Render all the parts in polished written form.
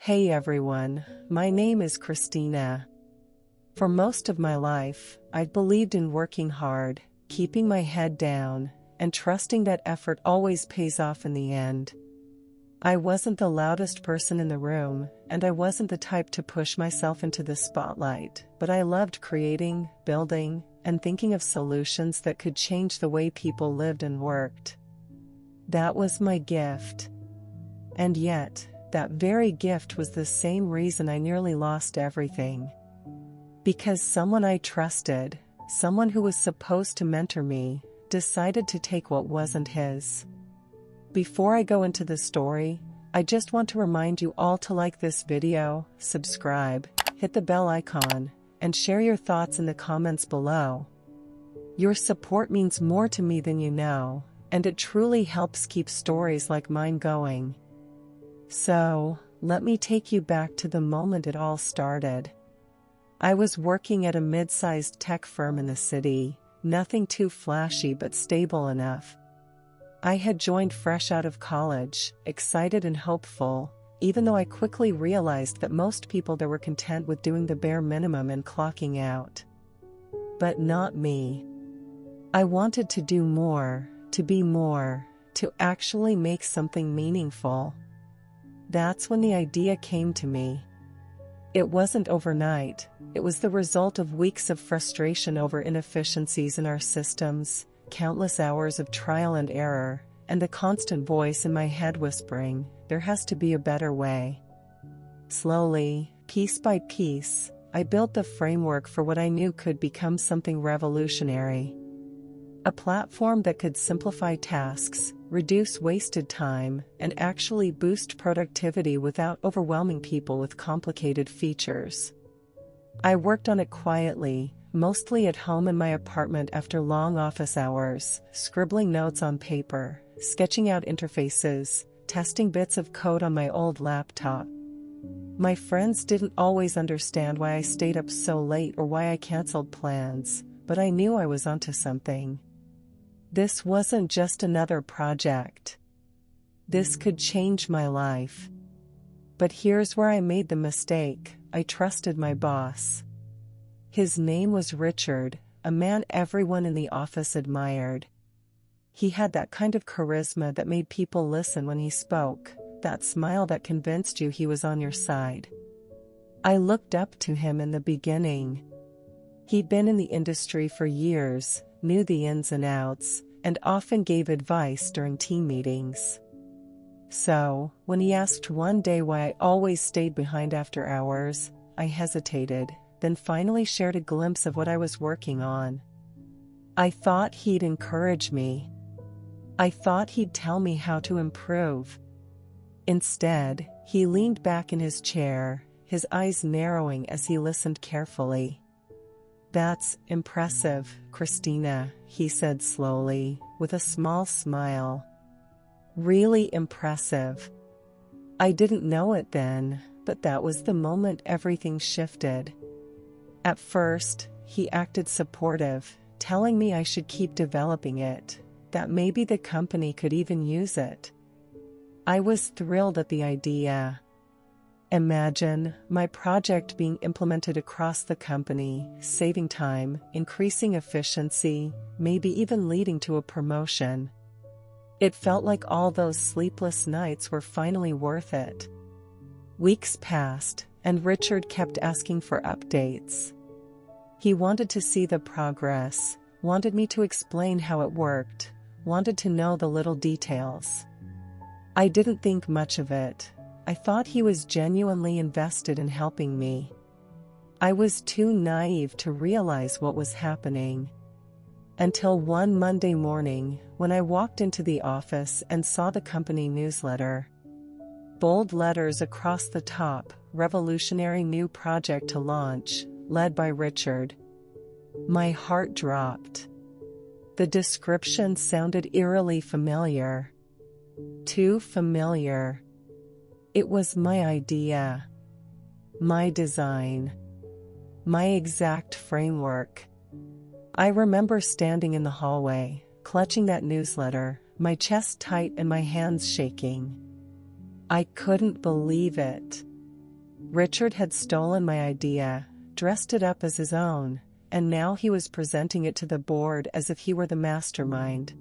Hey everyone, my name is Christina. For most of my life, I've believed in working hard, keeping my head down, and trusting that effort always pays off in the end. I wasn't the loudest person in the room, and I wasn't the type to push myself into the spotlight, but I loved creating, building, and thinking of solutions that could change the way people lived and worked. That was my gift. And yet, that very gift was the same reason I nearly lost everything. Because someone I trusted, someone who was supposed to mentor me, decided to take what wasn't his. Before I go into the story, I just want to remind you all to like this video, subscribe, hit the bell icon, and share your thoughts in the comments below. Your support means more to me than you know, and it truly helps keep stories like mine going. So, let me take you back to the moment it all started. I was working at a mid-sized tech firm in the city, nothing too flashy but stable enough. I had joined fresh out of college, excited and hopeful, even though I quickly realized that most people there were content with doing the bare minimum and clocking out. But not me. I wanted to do more, to be more, to actually make something meaningful. That's when the idea came to me. It wasn't overnight, it was the result of weeks of frustration over inefficiencies in our systems, countless hours of trial and error, and the constant voice in my head whispering, there has to be a better way. Slowly, piece by piece, I built the framework for what I knew could become something revolutionary. A platform that could simplify tasks, reduce wasted time, and actually boost productivity without overwhelming people with complicated features. I worked on it quietly, mostly at home in my apartment after long office hours, scribbling notes on paper, sketching out interfaces, testing bits of code on my old laptop. My friends didn't always understand why I stayed up so late or why I canceled plans, but I knew I was onto something. This wasn't just another project. This could change my life. But here's where I made the mistake. I trusted my boss. His name was Richard, a man everyone in the office admired. He had that kind of charisma that made people listen when he spoke, that smile that convinced you he was on your side. I looked up to him in the beginning. He'd been in the industry for years, knew the ins and outs, and often gave advice during team meetings. So, when he asked one day why I always stayed behind after hours, I hesitated, then finally shared a glimpse of what I was working on. I thought he'd encourage me. I thought he'd tell me how to improve. Instead, he leaned back in his chair, his eyes narrowing as he listened carefully. "That's impressive, Christina," he said slowly, with a small smile. "Really impressive." I didn't know it then, but that was the moment everything shifted. At first, he acted supportive, telling me I should keep developing it, that maybe the company could even use it. I was thrilled at the idea. Imagine my project being implemented across the company, saving time, increasing efficiency, maybe even leading to a promotion. It felt like all those sleepless nights were finally worth it. Weeks passed, and Richard kept asking for updates. He wanted to see the progress, wanted me to explain how it worked, wanted to know the little details. I didn't think much of it. I thought he was genuinely invested in helping me. I was too naive to realize what was happening. Until one Monday morning, when I walked into the office and saw the company newsletter. Bold letters across the top, revolutionary new project to launch, led by Richard. My heart dropped. The description sounded eerily familiar. Too familiar. It was my idea, my design, my exact framework. I remember standing in the hallway, clutching that newsletter, my chest tight and my hands shaking. I couldn't believe it. Richard had stolen my idea, dressed it up as his own, and now he was presenting it to the board as if he were the mastermind.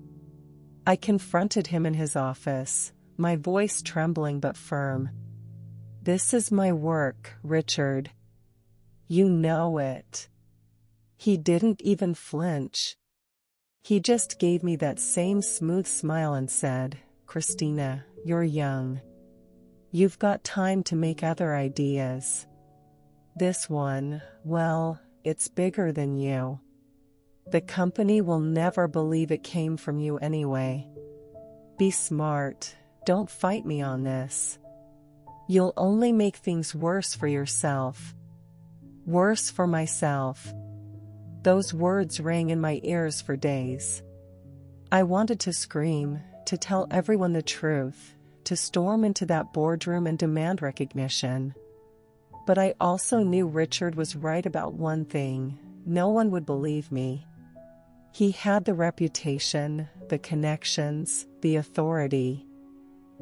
I confronted him in his office, my voice trembling but firm. "This is my work, Richard. You know it." He didn't even flinch. He just gave me that same smooth smile and said, "Christina, you're young. You've got time to make other ideas. This one, well, it's bigger than you. The company will never believe it came from you anyway. Be smart, don't fight me on this. You'll only make things worse for yourself. Worse for myself." Those words rang in my ears for days. I wanted to scream, to tell everyone the truth, to storm into that boardroom and demand recognition. But I also knew Richard was right about one thing: no one would believe me. He had the reputation, the connections, the authority.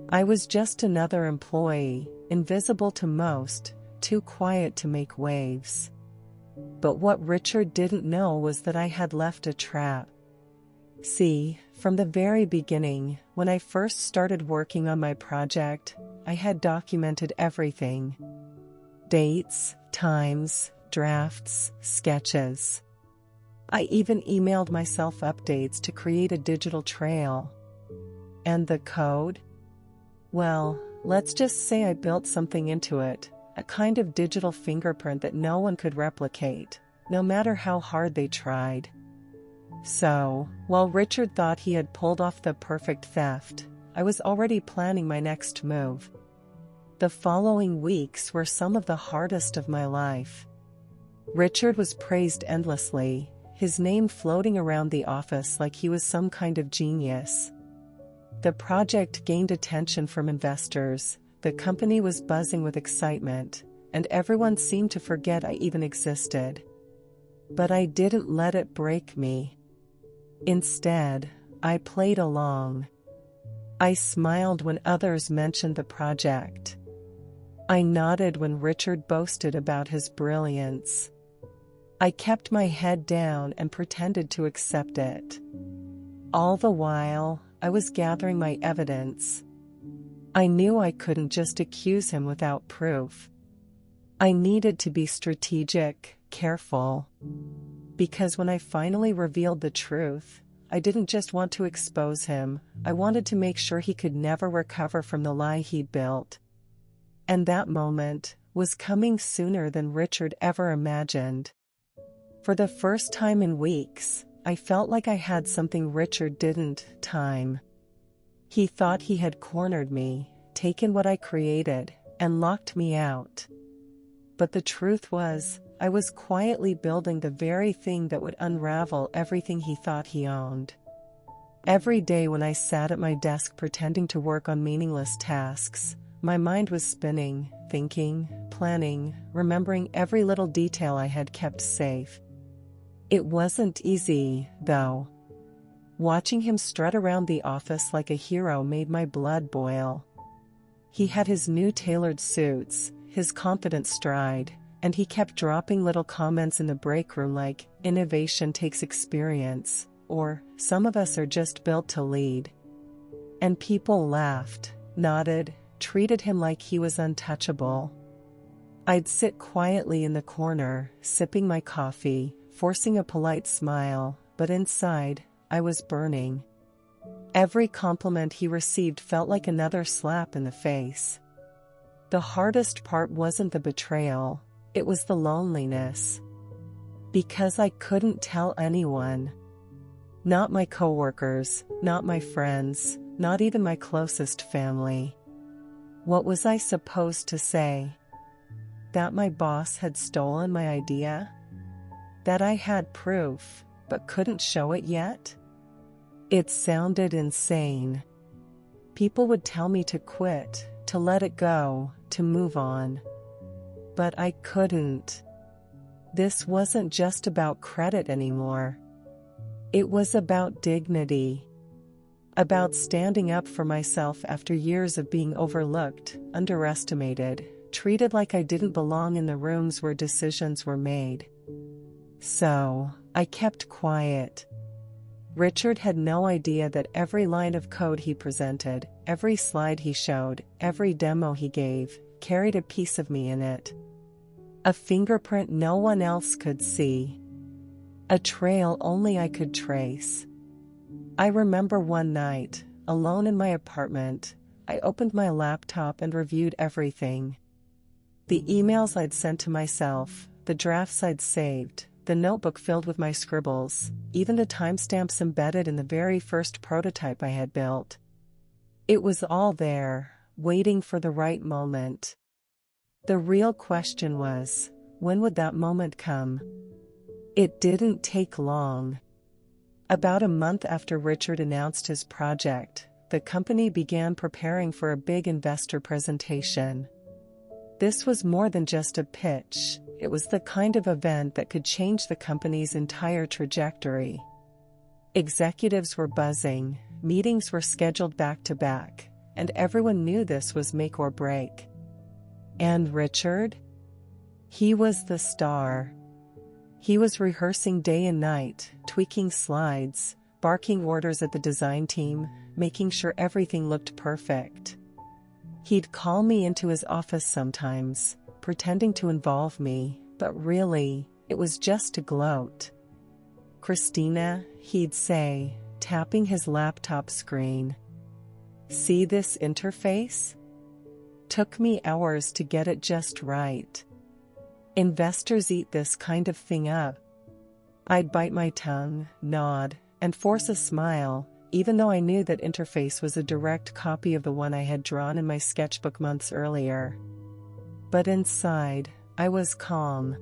I was just another employee, invisible to most, too quiet to make waves. But what Richard didn't know was that I had left a trap. See, from the very beginning, when I first started working on my project, I had documented everything. Dates, times, drafts, sketches. I even emailed myself updates to create a digital trail. And the code? Well, let's just say I built something into it, a kind of digital fingerprint that no one could replicate, no matter how hard they tried. So, while Richard thought he had pulled off the perfect theft, I was already planning my next move. The following weeks were some of the hardest of my life. Richard was praised endlessly, his name floating around the office like he was some kind of genius. The project gained attention from investors, the company was buzzing with excitement, and everyone seemed to forget I even existed. But I didn't let it break me. Instead, I played along. I smiled when others mentioned the project. I nodded when Richard boasted about his brilliance. I kept my head down and pretended to accept it. All the while, I was gathering my evidence. I knew I couldn't just accuse him without proof. I needed to be strategic, careful. Because when I finally revealed the truth, I didn't just want to expose him, I wanted to make sure he could never recover from the lie he'd built. And that moment was coming sooner than Richard ever imagined. For the first time in weeks, I felt like I had something Richard didn't: time. He thought he had cornered me, taken what I created, and locked me out. But the truth was, I was quietly building the very thing that would unravel everything he thought he owned. Every day when I sat at my desk pretending to work on meaningless tasks, my mind was spinning, thinking, planning, remembering every little detail I had kept safe. It wasn't easy, though. Watching him strut around the office like a hero made my blood boil. He had his new tailored suits, his confident stride, and he kept dropping little comments in the break room like, "Innovation takes experience," or, "Some of us are just built to lead." And people laughed, nodded, treated him like he was untouchable. I'd sit quietly in the corner, sipping my coffee, forcing a polite smile, but inside, I was burning. Every compliment he received felt like another slap in the face. The hardest part wasn't the betrayal, it was the loneliness. Because I couldn't tell anyone. Not my coworkers, not my friends, not even my closest family. What was I supposed to say? That my boss had stolen my idea? That I had proof, but couldn't show it yet? It sounded insane. People would tell me to quit, to let it go, to move on. But I couldn't. This wasn't just about credit anymore. It was about dignity. About standing up for myself after years of being overlooked, underestimated, treated like I didn't belong in the rooms where decisions were made. So, I kept quiet. Richard had no idea that every line of code he presented, every slide he showed, every demo he gave, carried a piece of me in it. A fingerprint no one else could see. A trail only I could trace. I remember one night, alone in my apartment, I opened my laptop and reviewed everything. The emails I'd sent to myself, the drafts I'd saved, the notebook filled with my scribbles, even the timestamps embedded in the very first prototype I had built. It was all there, waiting for the right moment. The real question was, when would that moment come? It didn't take long. About a month after Richard announced his project, the company began preparing for a big investor presentation. This was more than just a pitch, it was the kind of event that could change the company's entire trajectory. Executives were buzzing, meetings were scheduled back to back, and everyone knew this was make or break. And Richard? He was the star. He was rehearsing day and night, tweaking slides, barking orders at the design team, making sure everything looked perfect. He'd call me into his office sometimes, pretending to involve me, but really, it was just to gloat. "Christina," he'd say, tapping his laptop screen. "See this interface? Took me hours to get it just right. Investors eat this kind of thing up." I'd bite my tongue, nod, and force a smile, even though I knew that interface was a direct copy of the one I had drawn in my sketchbook months earlier. But inside, I was calm.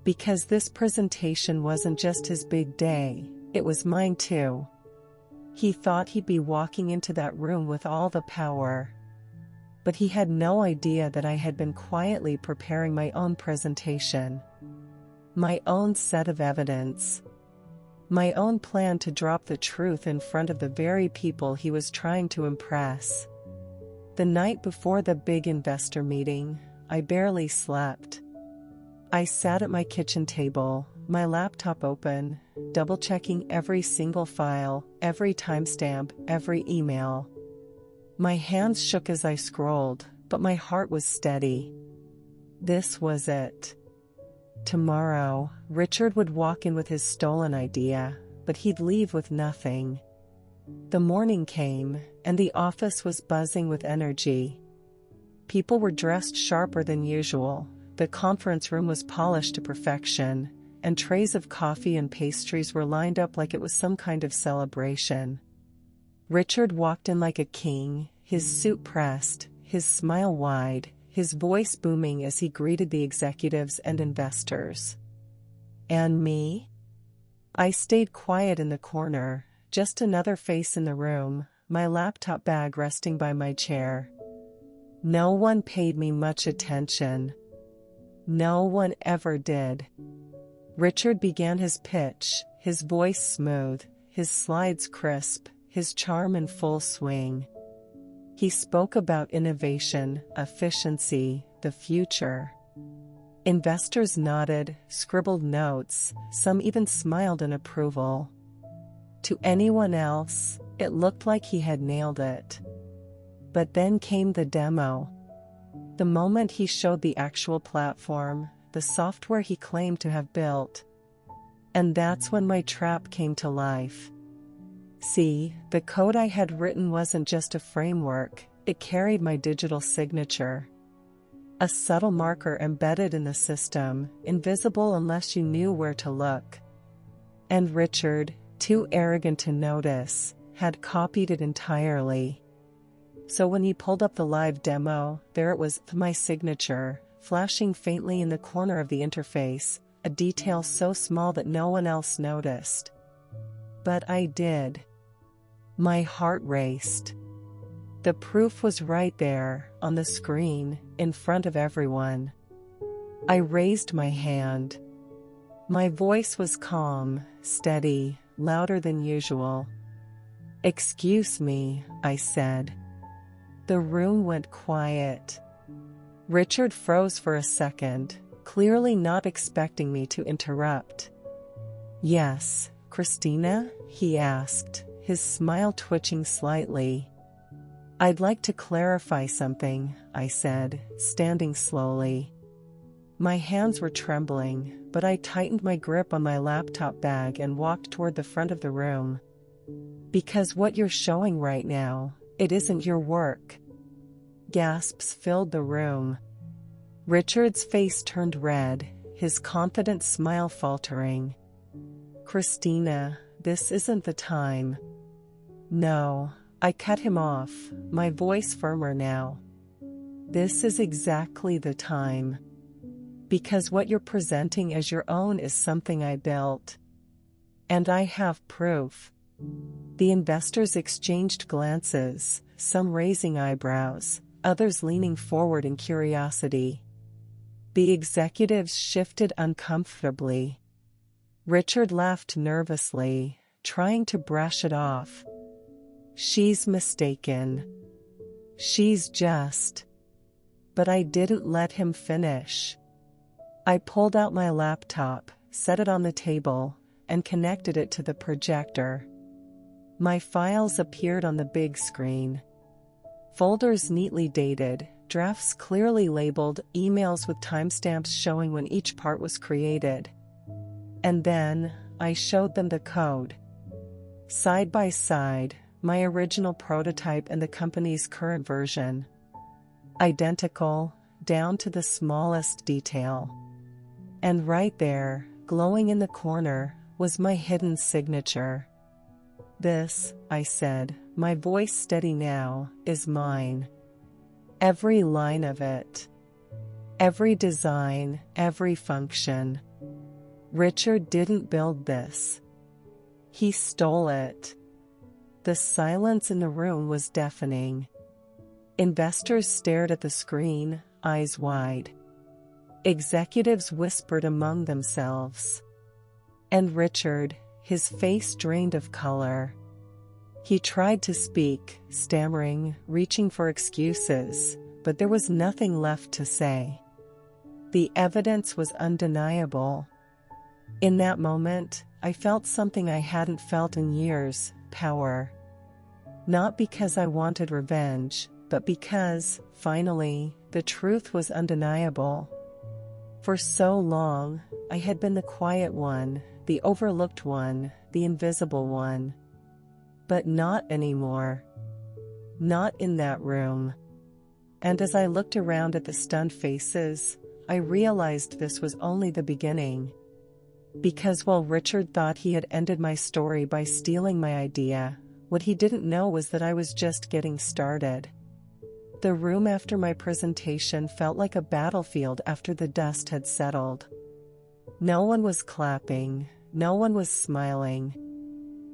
Because this presentation wasn't just his big day, it was mine too. He thought he'd be walking into that room with all the power. But he had no idea that I had been quietly preparing my own presentation. My own set of evidence. My own plan to drop the truth in front of the very people he was trying to impress. The night before the big investor meeting, I barely slept. I sat at my kitchen table, my laptop open, double-checking every single file, every timestamp, every email. My hands shook as I scrolled, but my heart was steady. This was it. Tomorrow, Richard would walk in with his stolen idea, but he'd leave with nothing. The morning came, and the office was buzzing with energy. People were dressed sharper than usual, the conference room was polished to perfection, and trays of coffee and pastries were lined up like it was some kind of celebration. Richard walked in like a king, his suit pressed, his smile wide, his voice booming as he greeted the executives and investors. And me? I stayed quiet in the corner, just another face in the room, my laptop bag resting by my chair. No one paid me much attention. No one ever did. Richard began his pitch, his voice smooth, his slides crisp, his charm in full swing. He spoke about innovation, efficiency, the future. Investors nodded, scribbled notes, some even smiled in approval. To anyone else, it looked like he had nailed it. But then came the demo. The moment he showed the actual platform, the software he claimed to have built. And that's when my trap came to life. See, the code I had written wasn't just a framework, it carried my digital signature. A subtle marker embedded in the system, invisible unless you knew where to look. And Richard, too arrogant to notice, had copied it entirely. So when he pulled up the live demo, there it was, my signature, flashing faintly in the corner of the interface, a detail so small that no one else noticed. But I did. My heart raced. The proof was right there, on the screen, in front of everyone. I raised my hand. My voice was calm, steady, louder than usual. "Excuse me," I said. The room went quiet. Richard froze for a second, clearly not expecting me to interrupt. "Yes, Christina?" he asked, his smile twitching slightly. "I'd like to clarify something," I said, standing slowly. My hands were trembling, but I tightened my grip on my laptop bag and walked toward the front of the room. "Because what you're showing right now, it isn't your work." Gasps filled the room. Richard's face turned red, his confident smile faltering. "Christina, this isn't the time." "No," I cut him off, my voice firmer now. "This is exactly the time. Because what you're presenting as your own is something I built. And I have proof." The investors exchanged glances, some raising eyebrows, others leaning forward in curiosity. The executives shifted uncomfortably. Richard laughed nervously, trying to brush it off. "She's mistaken. She's just..." But I didn't let him finish. I pulled out my laptop, set it on the table, and connected it to the projector. My files appeared on the big screen. Folders neatly dated, drafts clearly labeled, emails with timestamps showing when each part was created. And then, I showed them the code. Side by side, my original prototype and the company's current version. Identical, down to the smallest detail. And right there, glowing in the corner, was my hidden signature. "This," I said, my voice steady now, "is mine. Every line of it. Every design, every function. Richard didn't build this. He stole it." The silence in the room was deafening. Investors stared at the screen, eyes wide. Executives whispered among themselves. And Richard, his face drained of color. He tried to speak, stammering, reaching for excuses, but there was nothing left to say. The evidence was undeniable. In that moment, I felt something I hadn't felt in years: power. Not because I wanted revenge, but because, finally, the truth was undeniable. For so long, I had been the quiet one, the overlooked one, the invisible one. But not anymore. Not in that room. And as I looked around at the stunned faces, I realized this was only the beginning. Because while Richard thought he had ended my story by stealing my idea, what he didn't know was that I was just getting started. The room after my presentation felt like a battlefield after the dust had settled. No one was clapping, no one was smiling.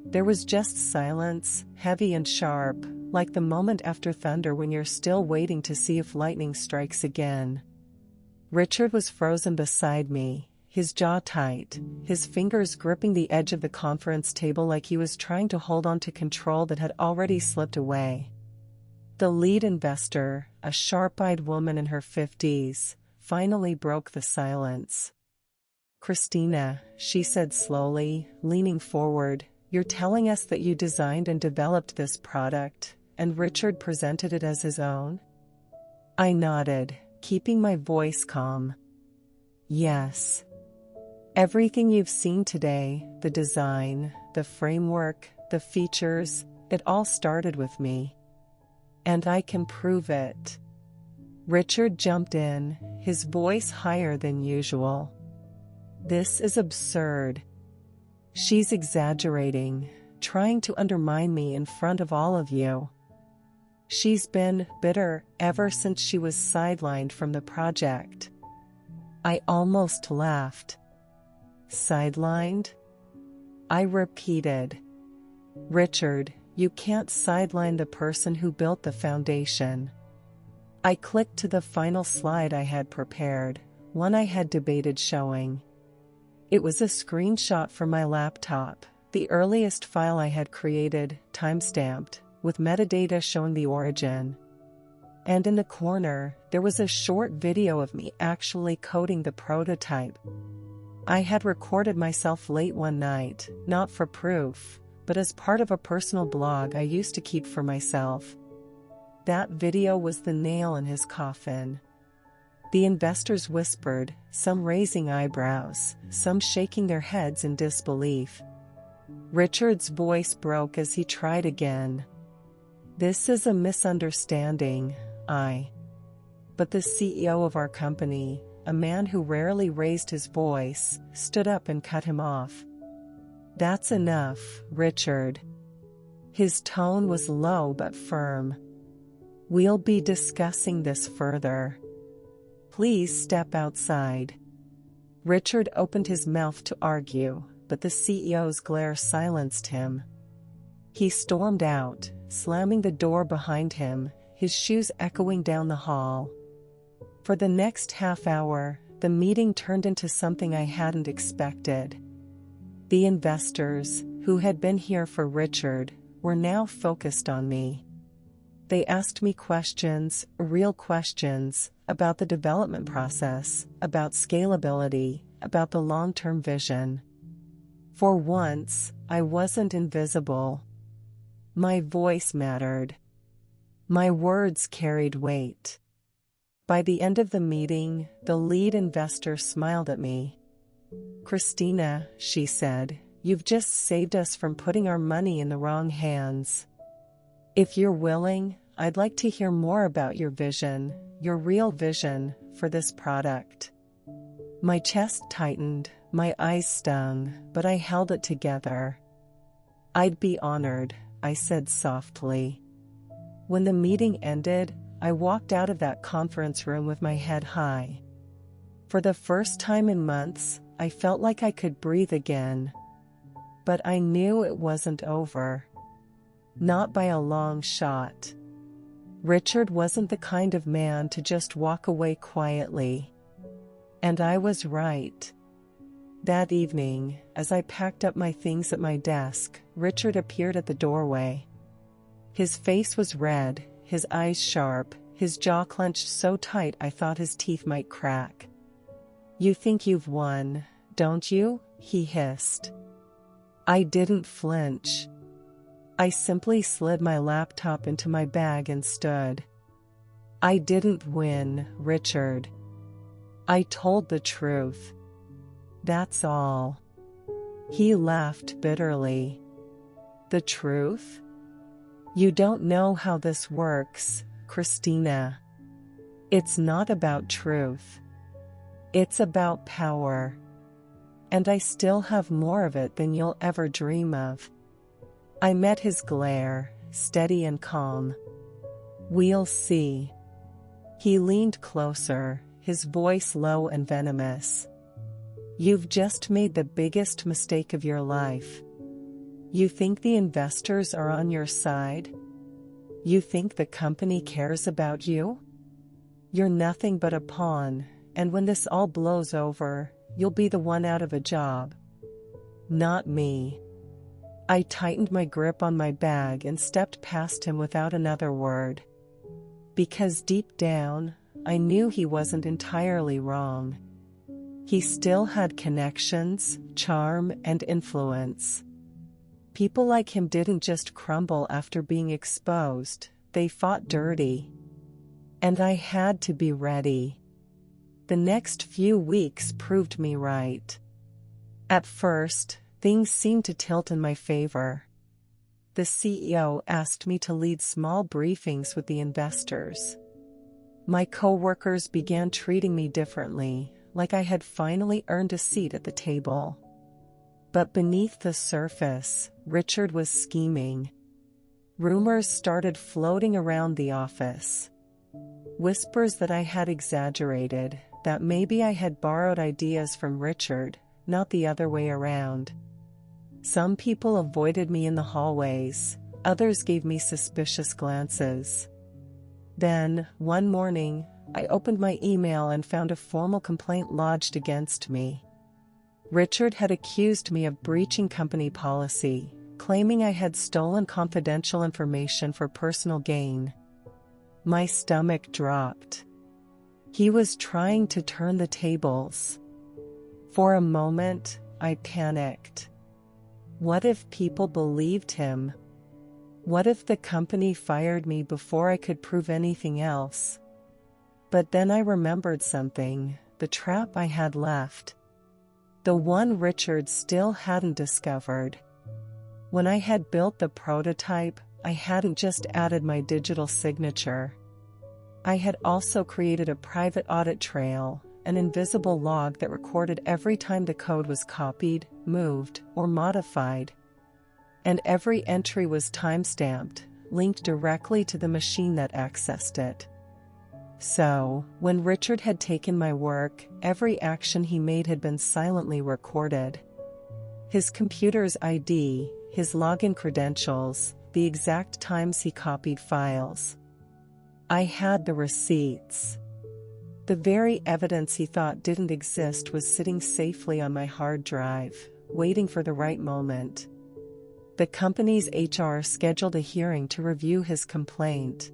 There was just silence, heavy and sharp, like the moment after thunder when you're still waiting to see if lightning strikes again. Richard was frozen beside me, his jaw tight, his fingers gripping the edge of the conference table like he was trying to hold on to control that had already slipped away. The lead investor, a sharp-eyed woman in her 50s, finally broke the silence. "Christina," she said slowly, leaning forward, "you're telling us that you designed and developed this product, and Richard presented it as his own?" I nodded, keeping my voice calm. "Yes. Everything you've seen today, the design, the framework, the features, it all started with me. And I can prove it." Richard jumped in, his voice higher than usual. "This is absurd. She's exaggerating, trying to undermine me in front of all of you. She's been bitter ever since she was sidelined from the project." I almost laughed. "Sidelined?" I repeated. "Richard, you can't sideline the person who built the foundation." I clicked to the final slide I had prepared, one I had debated showing. It was a screenshot from my laptop, the earliest file I had created, timestamped, with metadata showing the origin. And in the corner, there was a short video of me actually coding the prototype. I had recorded myself late one night, not for proof, but as part of a personal blog I used to keep for myself. That video was the nail in his coffin. The investors whispered, some raising eyebrows, some shaking their heads in disbelief. Richard's voice broke as he tried again. "This is a misunderstanding, But the CEO of our company, a man who rarely raised his voice, stood up and cut him off. "That's enough, Richard." His tone was low but firm. "We'll be discussing this further. Please step outside." Richard opened his mouth to argue, but the CEO's glare silenced him. He stormed out, slamming the door behind him, his shoes echoing down the hall. For the next half hour, the meeting turned into something I hadn't expected. The investors, who had been here for Richard, were now focused on me. They asked me questions, real questions, about the development process, about scalability, about the long-term vision. For once, I wasn't invisible. My voice mattered. My words carried weight. By the end of the meeting, the lead investor smiled at me. "Christina," she said, "you've just saved us from putting our money in the wrong hands. If you're willing, I'd like to hear more about your vision, your real vision, for this product." My chest tightened, my eyes stung, but I held it together. "I'd be honored," I said softly. When the meeting ended, I walked out of that conference room with my head high. For the first time in months, I felt like I could breathe again. But I knew it wasn't over. Not by a long shot. Richard wasn't the kind of man to just walk away quietly. And I was right. That evening, as I packed up my things at my desk, Richard appeared at the doorway. His face was red, his eyes sharp, his jaw clenched so tight I thought his teeth might crack. "You think you've won, don't you?" he hissed. I didn't flinch. I simply slid my laptop into my bag and stood. "I didn't win, Richard. I told the truth. That's all." He laughed bitterly. "The truth? You don't know how this works, Christina. It's not about truth. It's about power. And I still have more of it than you'll ever dream of." I met his glare, steady and calm. "We'll see." He leaned closer, his voice low and venomous. "You've just made the biggest mistake of your life. You think the investors are on your side? You think the company cares about you? You're nothing but a pawn, and when this all blows over, you'll be the one out of a job. Not me." I tightened my grip on my bag and stepped past him without another word. Because deep down, I knew he wasn't entirely wrong. He still had connections, charm, and influence. People like him didn't just crumble after being exposed, they fought dirty. And I had to be ready. The next few weeks proved me right. At first, things seemed to tilt in my favor. The CEO asked me to lead small briefings with the investors. My coworkers began treating me differently, like I had finally earned a seat at the table. But beneath the surface, Richard was scheming. Rumors started floating around the office. Whispers that I had exaggerated, that maybe I had borrowed ideas from Richard, not the other way around. Some people avoided me in the hallways, others gave me suspicious glances. Then, one morning, I opened my email and found a formal complaint lodged against me. Richard had accused me of breaching company policy, claiming I had stolen confidential information for personal gain. My stomach dropped. He was trying to turn the tables. For a moment, I panicked. What if people believed him? What if the company fired me before I could prove anything else? But then I remembered something, the trap I had left. The one Richard still hadn't discovered. When I had built the prototype, I hadn't just added my digital signature. I had also created a private audit trail, an invisible log that recorded every time the code was copied, moved, or modified. And every entry was timestamped, linked directly to the machine that accessed it. So, when Richard had taken my work, every action he made had been silently recorded. His computer's ID, his login credentials, the exact times he copied files. I had the receipts. The very evidence he thought didn't exist was sitting safely on my hard drive, waiting for the right moment. The company's HR scheduled a hearing to review his complaint.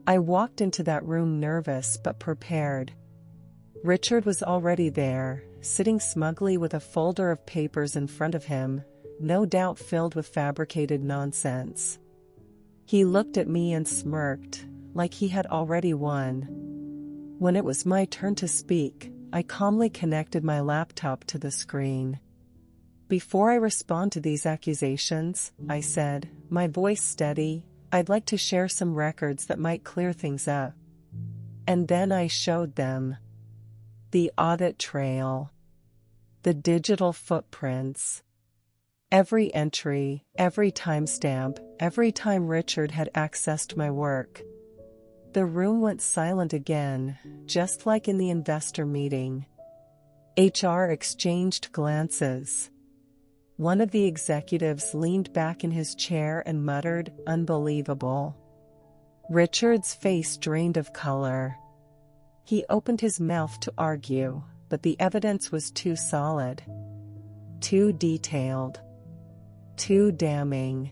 I walked into that room nervous but prepared. Richard was already there, sitting smugly with a folder of papers in front of him, no doubt filled with fabricated nonsense. He looked at me and smirked, like he had already won. When it was my turn to speak, I calmly connected my laptop to the screen. Before I respond to these accusations, I said, my voice steady, I'd like to share some records that might clear things up. And then I showed them. The audit trail. The digital footprints. Every entry, every timestamp, every time Richard had accessed my work. The room went silent again, just like in the investor meeting. HR exchanged glances. One of the executives leaned back in his chair and muttered, "Unbelievable." Richard's face drained of color. He opened his mouth to argue, but the evidence was too solid. Too detailed. Too damning.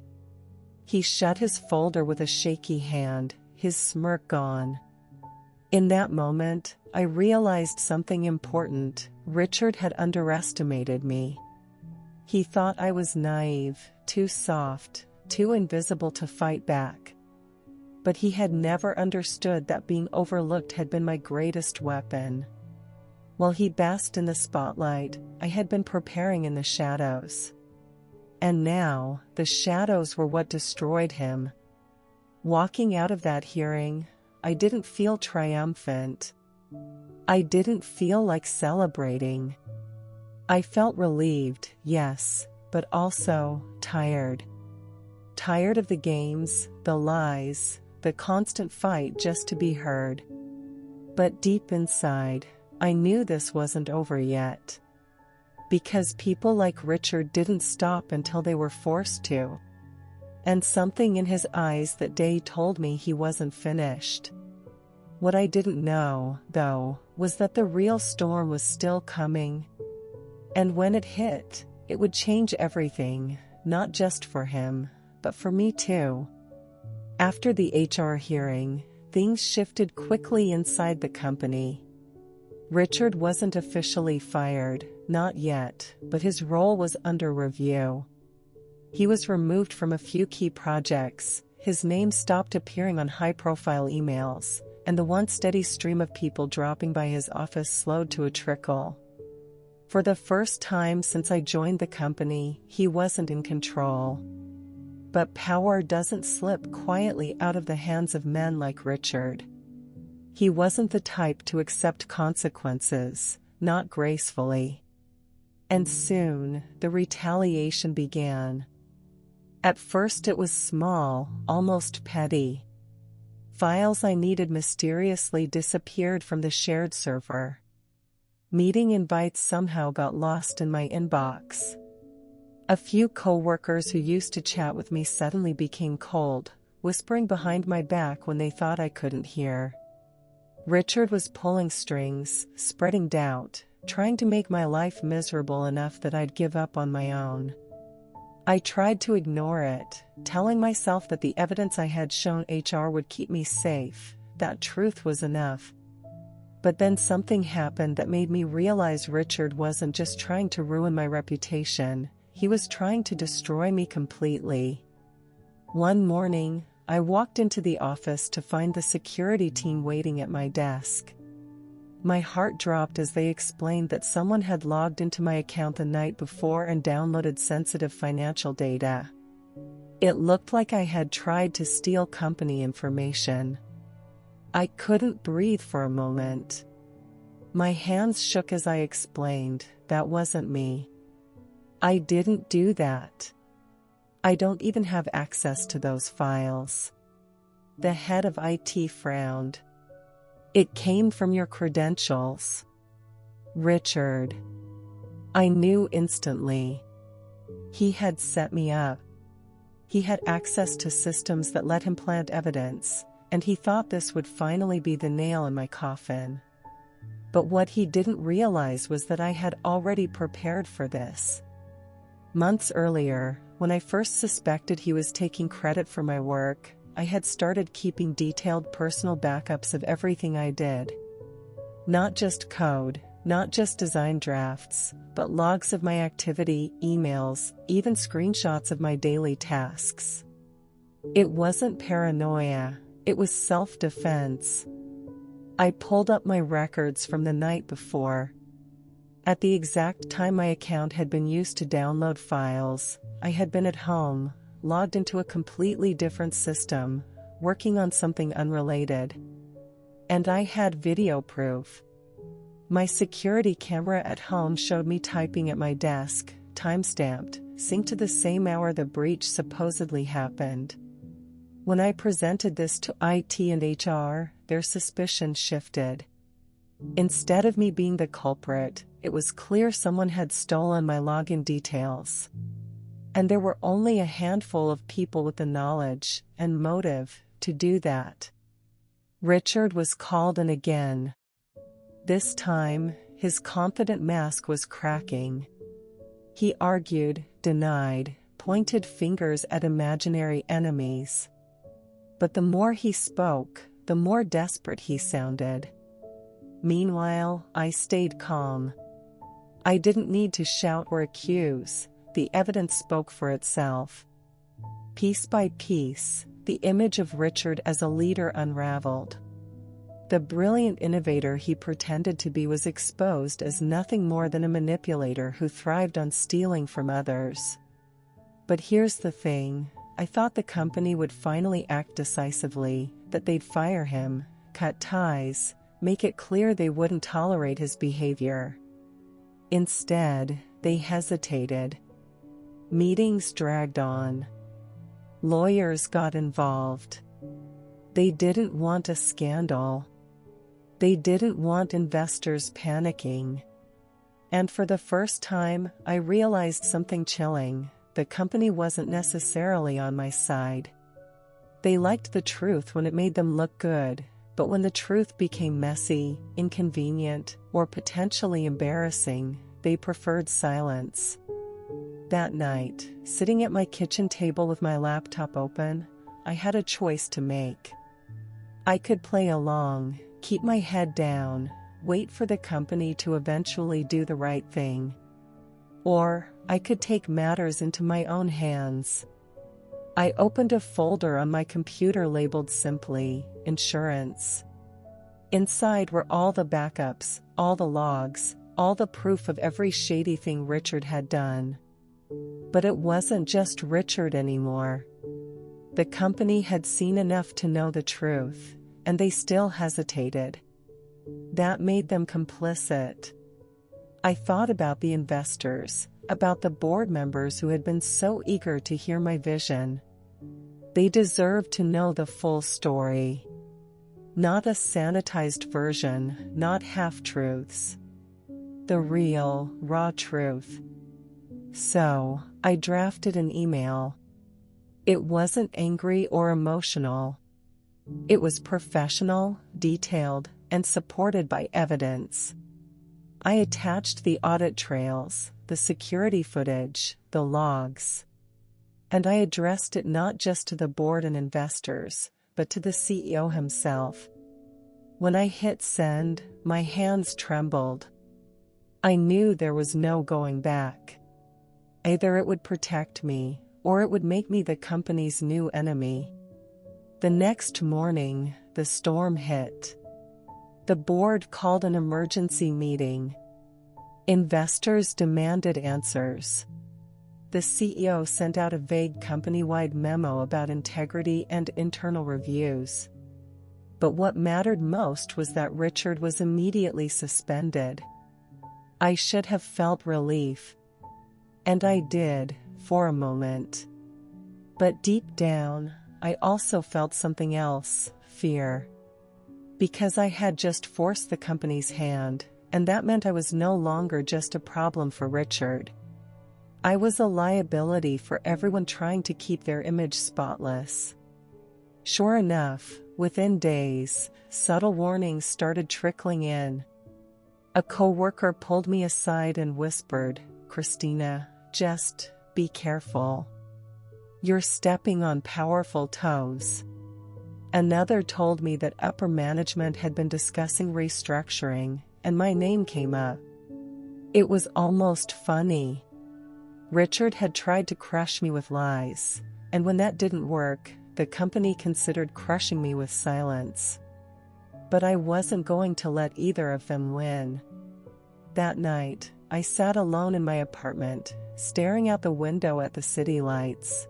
He shut his folder with a shaky hand, his smirk gone. In that moment, I realized something important. Richard had underestimated me. He thought I was naive, too soft, too invisible to fight back. But he had never understood that being overlooked had been my greatest weapon. While he basked in the spotlight, I had been preparing in the shadows. And now, the shadows were what destroyed him. Walking out of that hearing, I didn't feel triumphant. I didn't feel like celebrating. I felt relieved, yes, but also tired. Tired of the games, the lies, the constant fight just to be heard. But deep inside, I knew this wasn't over yet. Because people like Richard didn't stop until they were forced to. And something in his eyes that day told me he wasn't finished. What I didn't know, though, was that the real storm was still coming. And when it hit, it would change everything, not just for him, but for me too. After the HR hearing, things shifted quickly inside the company. Richard wasn't officially fired, not yet, but his role was under review. He was removed from a few key projects, his name stopped appearing on high-profile emails, and the once steady stream of people dropping by his office slowed to a trickle. For the first time since I joined the company, he wasn't in control. But power doesn't slip quietly out of the hands of men like Richard. He wasn't the type to accept consequences, not gracefully. And soon, the retaliation began. At first it was small, almost petty. Files I needed mysteriously disappeared from the shared server. Meeting invites somehow got lost in my inbox. A few coworkers who used to chat with me suddenly became cold, whispering behind my back when they thought I couldn't hear. Richard was pulling strings, spreading doubt, trying to make my life miserable enough that I'd give up on my own. I tried to ignore it, telling myself that the evidence I had shown HR would keep me safe, that truth was enough. But then something happened that made me realize Richard wasn't just trying to ruin my reputation, he was trying to destroy me completely. One morning, I walked into the office to find the security team waiting at my desk. My heart dropped as they explained that someone had logged into my account the night before and downloaded sensitive financial data. It looked like I had tried to steal company information. I couldn't breathe for a moment. My hands shook as I explained, that wasn't me. I didn't do that. I don't even have access to those files. The head of IT frowned. It came from your credentials. Richard. I knew instantly. He had set me up. He had access to systems that let him plant evidence, and he thought this would finally be the nail in my coffin. But what he didn't realize was that I had already prepared for this. Months earlier, when I first suspected he was taking credit for my work, I had started keeping detailed personal backups of everything I did. Not just code, not just design drafts, but logs of my activity, emails, even screenshots of my daily tasks. It wasn't paranoia, it was self-defense. I pulled up my records from the night before. At the exact time my account had been used to download files, I had been at home, logged into a completely different system, working on something unrelated. And I had video proof. My security camera at home showed me typing at my desk, time-stamped, synced to the same hour the breach supposedly happened. When I presented this to IT and HR, their suspicion shifted. Instead of me being the culprit, it was clear someone had stolen my login details. And there were only a handful of people with the knowledge and motive to do that. Richard was called in again. This time, his confident mask was cracking. He argued, denied, pointed fingers at imaginary enemies. But the more he spoke, the more desperate he sounded. Meanwhile, I stayed calm. I didn't need to shout or accuse. The evidence spoke for itself. Piece by piece, the image of Richard as a leader unraveled. The brilliant innovator he pretended to be was exposed as nothing more than a manipulator who thrived on stealing from others. But here's the thing, I thought the company would finally act decisively, that they'd fire him, cut ties, make it clear they wouldn't tolerate his behavior. Instead, they hesitated. Meetings dragged on. Lawyers got involved. They didn't want a scandal. They didn't want investors panicking. And for the first time, I realized something chilling. The company wasn't necessarily on my side. They liked the truth when it made them look good, but when the truth became messy, inconvenient, or potentially embarrassing, they preferred silence. That night, sitting at my kitchen table with my laptop open, I had a choice to make. I could play along, keep my head down, wait for the company to eventually do the right thing. Or, I could take matters into my own hands. I opened a folder on my computer labeled simply, Insurance. Inside were all the backups, all the logs, all the proof of every shady thing Richard had done. But it wasn't just Richard anymore. The company had seen enough to know the truth, and they still hesitated. That made them complicit. I thought about the investors, about the board members who had been so eager to hear my vision. They deserved to know the full story. Not a sanitized version, not half-truths. The real, raw truth. So, I drafted an email. It wasn't angry or emotional. It was professional, detailed, and supported by evidence. I attached the audit trails, the security footage, the logs. and I addressed it not just to the board and investors, but to the CEO himself. When I hit send, my hands trembled. I knew there was no going back. Either it would protect me, or it would make me the company's new enemy. The next morning, the storm hit. The board called an emergency meeting. Investors demanded answers. The CEO sent out a vague company-wide memo about integrity and internal reviews. But what mattered most was that Richard was immediately suspended. I should have felt relief. And I did, for a moment. But deep down, I also felt something else, fear. Because I had just forced the company's hand, and that meant I was no longer just a problem for Richard. I was a liability for everyone trying to keep their image spotless. Sure enough, within days, subtle warnings started trickling in. A coworker pulled me aside and whispered, "Christina, just be careful. You're stepping on powerful toes." Another told me that upper management had been discussing restructuring, and my name came up. It was almost funny. Richard had tried to crush me with lies, and when that didn't work, the company considered crushing me with silence. But I wasn't going to let either of them win. That night, I sat alone in my apartment, staring out the window at the city lights.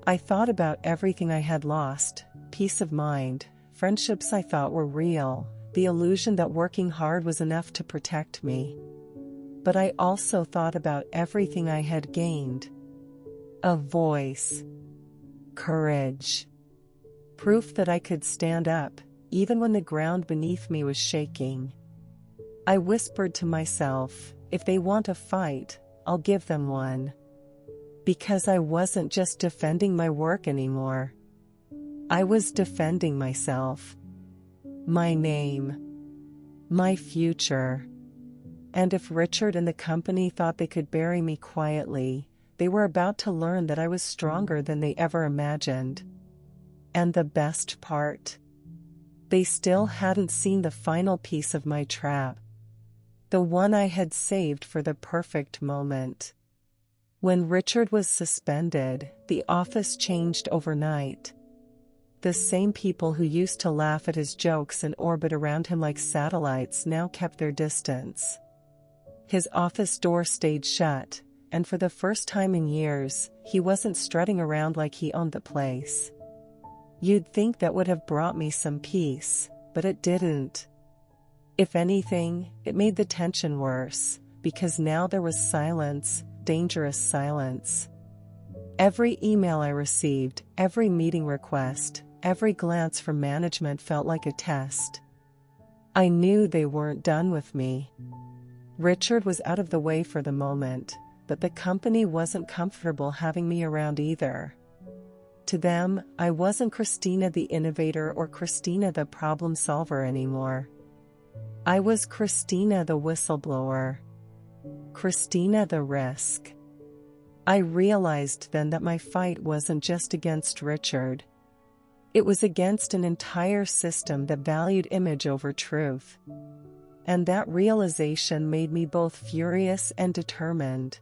I thought about everything I had lost: peace of mind, friendships I thought were real, the illusion that working hard was enough to protect me. But I also thought about everything I had gained. A voice. Courage. Proof that I could stand up, even when the ground beneath me was shaking. I whispered to myself, if they want a fight, I'll give them one. Because I wasn't just defending my work anymore. I was defending myself. My name. My future. And if Richard and the company thought they could bury me quietly, they were about to learn that I was stronger than they ever imagined. And the best part? They still hadn't seen the final piece of my trap. The one I had saved for the perfect moment. When Richard was suspended, the office changed overnight. The same people who used to laugh at his jokes and orbit around him like satellites now kept their distance. His office door stayed shut, and for the first time in years, he wasn't strutting around like he owned the place. You'd think that would have brought me some peace, but it didn't. If anything, it made the tension worse, because now there was silence, dangerous silence. Every email I received, every meeting request, every glance from management felt like a test. I knew they weren't done with me. Richard was out of the way for the moment, but the company wasn't comfortable having me around either. To them, I wasn't Christina the innovator or Christina the problem solver anymore. I was Christina the whistleblower. Christina the risk. I realized then that my fight wasn't just against Richard. It was against an entire system that valued image over truth. And that realization made me both furious and determined.